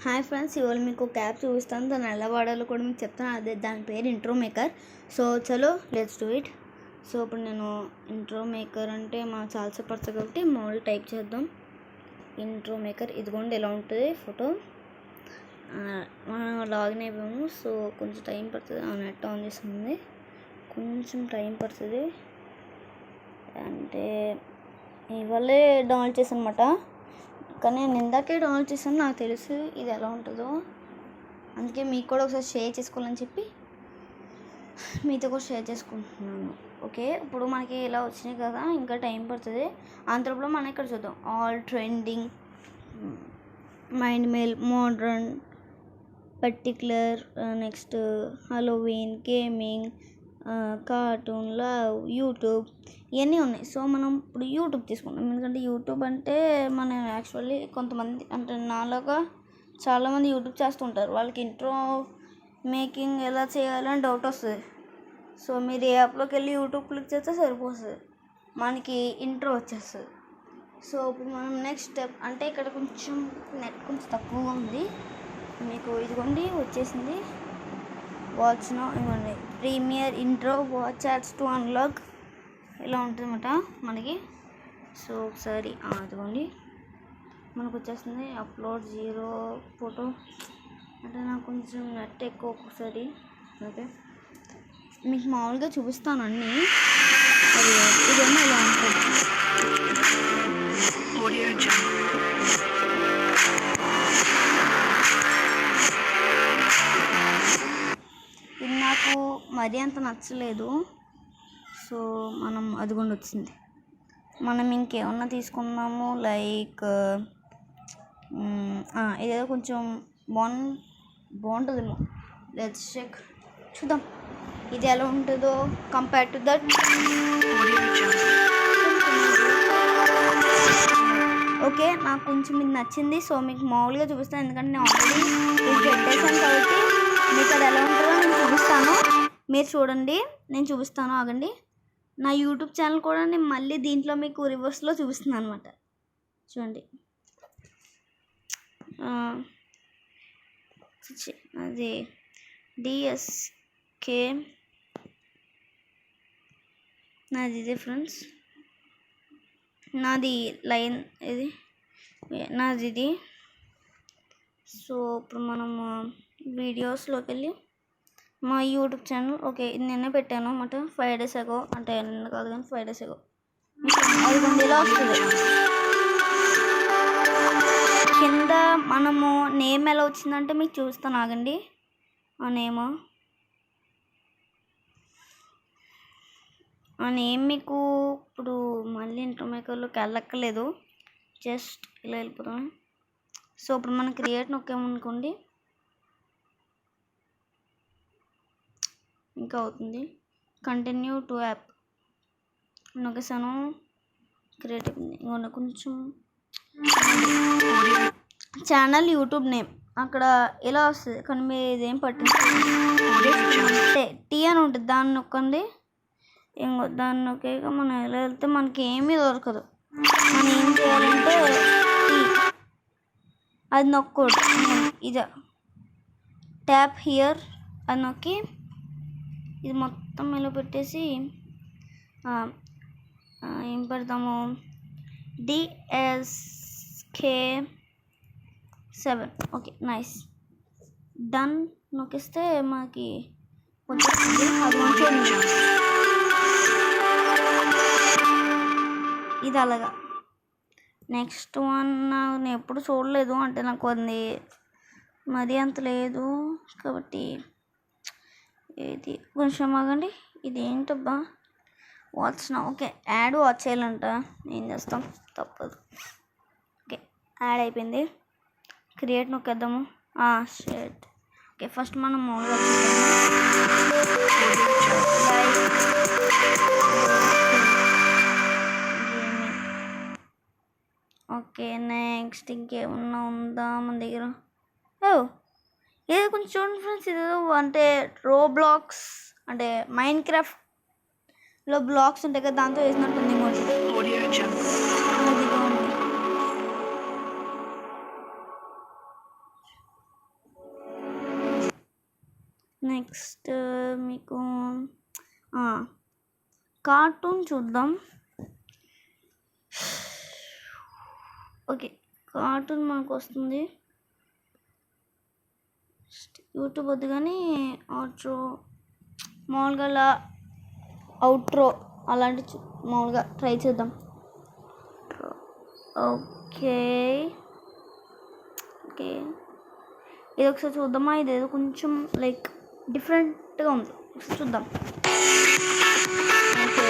Hi friends, ఇవాళ మీకు ఒక యాప్ చూపిస్తాను. దాన్ని ఎలా వాడాలో కూడా మీకు చెప్తాను. అదే దాని పేరు ఇంట్రో మేకర్. సో చలో లెట్స్ డూ ఇట్. సో ఇప్పుడు నేను ఇంట్రో మేకర్ అంటే మనం చాలాసేపు పడుతుంది కాబట్టి మామూలు టైప్ చేద్దాం. ఇంట్రో మేకర్ ఇదిగోండి ఎలా ఉంటుంది ఫోటో. మనం లాగిన్ అయిపోయాము. సో కొంచెం టైం పడుతుంది. నెట్ ఆన్ చేస్తుంది, కొంచెం టైం పడుతుంది. అంటే ఇవాళే డౌన్లోడ్ చేశాను అనమాట. కానీ నేను ఇందాకే డౌన్లోడ్ చేశాను. నాకు తెలుసు ఇది ఎలా ఉంటుందో, అందుకే మీకు కూడా ఒకసారి షేర్ చేసుకోవాలని చెప్పి మీతో కూడా షేర్ చేసుకుంటున్నాను. ఓకే, ఇప్పుడు మనకి ఇలా వచ్చినాయి కదా, ఇంకా టైం పడుతుంది. అంతలో మనం ఇక్కడ చూద్దాం. All trending, mind mail, modern, particular, next Halloween, gaming, cartoon, love, YouTube, ఇవన్నీ ఉన్నాయి. సో మనం ఇప్పుడు యూట్యూబ్ తీసుకుంటాం. ఎందుకంటే యూట్యూబ్ అంటే మనం యాక్చువల్లీ కొంతమంది అంటే నాలాగా చాలామంది యూట్యూబ్ చేస్తుంటారు. వాళ్ళకి ఇంట్రో మేకింగ్ ఎలా చేయాలని డౌట్ వస్తుంది. సో మీరు ఏ యాప్లోకి వెళ్ళి యూట్యూబ్ క్లిక్ చేస్తే సరిపోతుంది, మనకి ఇంట్రో వచ్చేస్తుంది. సో ఇప్పుడు మనం నెక్స్ట్ స్టెప్ అంటే ఇక్కడ కొంచెం నెట్ కొంచెం తక్కువగా ఉంది. మీకు ఇదిగోండి వచ్చేసింది. వాచ్ నౌ, ఇవ్వండి premiere intro watch ads to unlock, ఇలా ఉంటుంది అన్నమాట మనకి. సో ఒకసారి అదిగోండి మనకు వచ్చేస్తుంది. అప్లోడ్ 0 ఫోటో అంటే నాకు కొంచెం నెట్ ఎక్కువ ఒక్కొక్కసారి. ఓకే, మీకు మామూలుగా చూపిస్తాను అన్నీ. ఇదేమో ఇలా ఉంటుంది. ఇది నాకు మరీ అంత నచ్చలేదు. సో మనం అదిగోండి వచ్చింది. మనం ఇంకేమన్నా తీసుకుందాము, లైక్ ఇదేదో కొంచెం బాగుంటుందేమో. లెట్స్ చెక్, చూద్దాం ఇది ఎలా ఉంటుందో కంపేర్ టు దట్. ఓకే, నాకు కొంచెం ఇది నచ్చింది. సో మీకు మామూలుగా చూపిస్తాను, ఎందుకంటే నేను ఆల్రెడీ ఇది పెట్టేసాను కాబట్టి మీకు అది ఎలా ఉంటుందో నేను చూపిస్తాను. మీరు చూడండి, నేను చూపిస్తాను. ఆగండి, నా యూట్యూబ్ ఛానల్ కూడా నేను మళ్ళీ దీంట్లో మీకు రివర్స్లో చూపిస్తున్నాను అనమాట. చూడండి, అది డిఎస్కే నాది ఇది ఫ్రెండ్స్, నాది లైన్ ఇది, నాది ఇది. సో ఇప్పుడు మనము వీడియోస్లోకి వెళ్ళి మా యూట్యూబ్ ఛానల్, ఓకే ఇది నిన్నే పెట్టాను అన్నమాట, 5 days ago, అంటే నిన్న కాదు కానీ 5 days ago. అది కొంచెం ఇలా వస్తుంది. కింద మనము నేమ్ ఎలా వచ్చిందంటే మీకు చూస్తాను, ఆగండి. ఆ నేమ్ మీకు ఇప్పుడు మళ్ళీ ఇంట్రో మేకర్లోకి వెళ్ళక్కర్లేదు, జస్ట్ ఇలా వెళ్ళిపోతాం. సో ఇప్పుడు మనం క్రియేట్ నొక్కామనుకోండి, ఇంకా అవుతుంది. కంటిన్యూ టు యాప్ నొక్కేసాను, క్రియేట్ అయిపోయింది. ఇంకొన్న కొంచెం ఛానల్ యూట్యూబ్ నేమ్ అక్కడ ఇలా వస్తుంది, కానీ మీరు ఇదేం పట్టించుకుంటే టీ అని ఉంటుంది, దాన్ని నొక్కండి. ఇంకో దాన్ని నొక్కాక మనం ఎలా వెళ్తే మనకి ఏమీ దొరకదు. మనం ఏం చేయాలంటే టీ అది నొక్కకూడదు, ఇదే ట్యాప్ హియర్ అది నొక్కి ఇది మొత్తం ఇలా పెట్టేసి ఏం పెడతాము, DSK7. ఓకే నైస్, డన్ నొక్కిస్తే మనకి వచ్చేస్తుంది. అది మంచిగా ఇది అలాగా. నెక్స్ట్ వన్ నేను ఎప్పుడు చూడలేదు, అంటే నాకు అది మరీ అంత లేదు కాబట్టి ఇది కొంచెం ఆగండి. ఇది ఏంటబ్బా, watch now. Okay, add watch చేయాలంట, ఏం చేస్తాం, తప్పదు. ఓకే, యాడ్ అయిపోయింది. క్రియేట్ నొక్కేద్దాము. షేట్. ఓకే, ఫస్ట్ మనం మామూలుగా ఓకే నెక్స్ట్ ఇంకేమన్నా ఉందా మన దగ్గర? ఏదో కొంచెం చూడండి ఫ్రెండ్స్, ఇదేదో అంటే రోబ్లాక్స్ అంటే మైన్క్రాఫ్ట్లో బ్లాక్స్ ఉంటాయి కదా, దాంతో వేసినట్టుంది. నెక్స్ట్ మీకు కార్టూన్ చూద్దాం. ఓకే, కార్టూన్ మనకు వస్తుంది. యూట్యూబ్ వద్దు కానీ అవుట్రో మామూలుగా అవుట్రో అలాంటి మామూలుగా ట్రై చేద్దాం. ఓకే ఓకే, ఇది ఒకసారి చూద్దామా? ఇదేదో కొంచెం లైక్ డిఫరెంట్గా ఉంది, చూద్దాం. ఓకే,